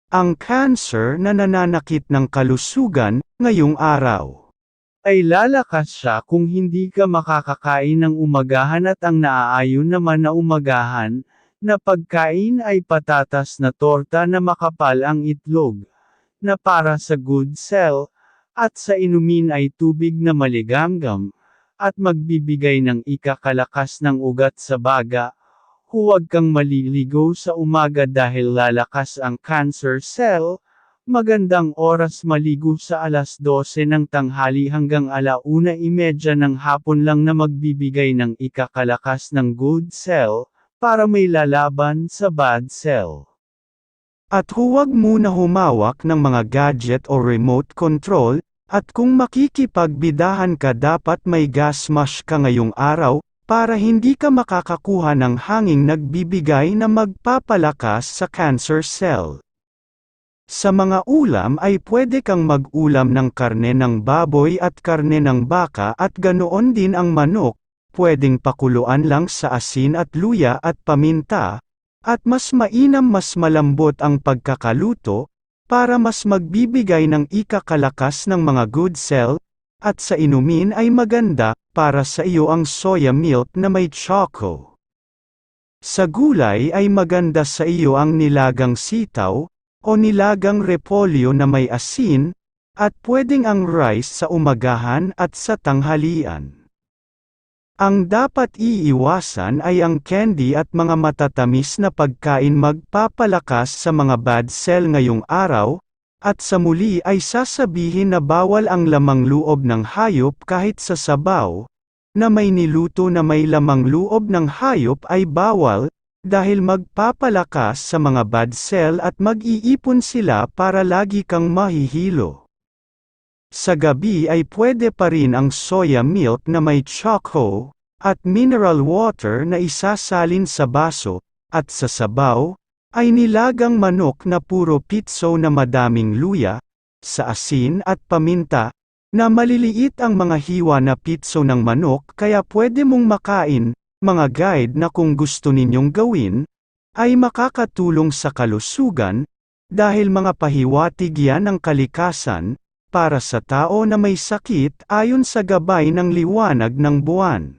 Ang cancer na nananakit ng kalusugan, ngayong araw ay lalakas siya kung hindi ka makakakain ng umagahan at ang naaayon naman na umagahan, na pagkain ay patatas na torta na makapal ang itlog, na para sa good cell, at sa inumin ay tubig na maligamgam, at magbibigay ng ikakalakas ng ugat sa baga. Huwag kang maliligo sa umaga dahil lalakas ang cancer cell. Magandang oras maligo sa alas 12 ng tanghali hanggang 1:30 ng hapon lang na magbibigay ng ikakalakas ng good cell, para may lalaban sa bad cell. At huwag muna humawak ng mga gadget o remote control, at kung makikipagbidahan ka dapat may gas mask ka ngayong araw, para hindi ka makakakuha ng hanging nagbibigay na magpapalakas sa cancer cell. Sa mga ulam ay pwede kang mag-ulam ng karne ng baboy at karne ng baka at ganoon din ang manok, pwedeng pakuluan lang sa asin at luya at paminta, at mas mainam mas malambot ang pagkakaluto, para mas magbibigay ng ikakalakas ng mga good cell, at sa inumin ay maganda, para sa iyo ang soya milk na may choco. Sa gulay ay maganda sa iyo ang nilagang sitaw, o nilagang repolyo na may asin, at pwedeng ang rice sa umagahan at sa tanghalian. Ang dapat iiwasan ay ang candy at mga matatamis na pagkain magpapalakas sa mga bad cell ngayong araw, at sa muli ay sasabihin na bawal ang lamang loob ng hayop kahit sa sabaw, na may niluto na may lamang loob ng hayop ay bawal, dahil magpapalakas sa mga bad cell at mag-iipon sila para lagi kang mahihilo. Sa gabi ay pwede pa rin ang soya milk na may choco, at mineral water na isasalin sa baso, at sa sabaw, ay nilagang manok na puro pitso na madaming luya, sa asin at paminta, na maliliit ang mga hiwa na pitso ng manok kaya pwede mong makain, mga guide na kung gusto ninyong gawin, ay makakatulong sa kalusugan, dahil mga pahiwatig yan ng kalikasan, para sa tao na may sakit ayon sa gabay ng liwanag ng buwan.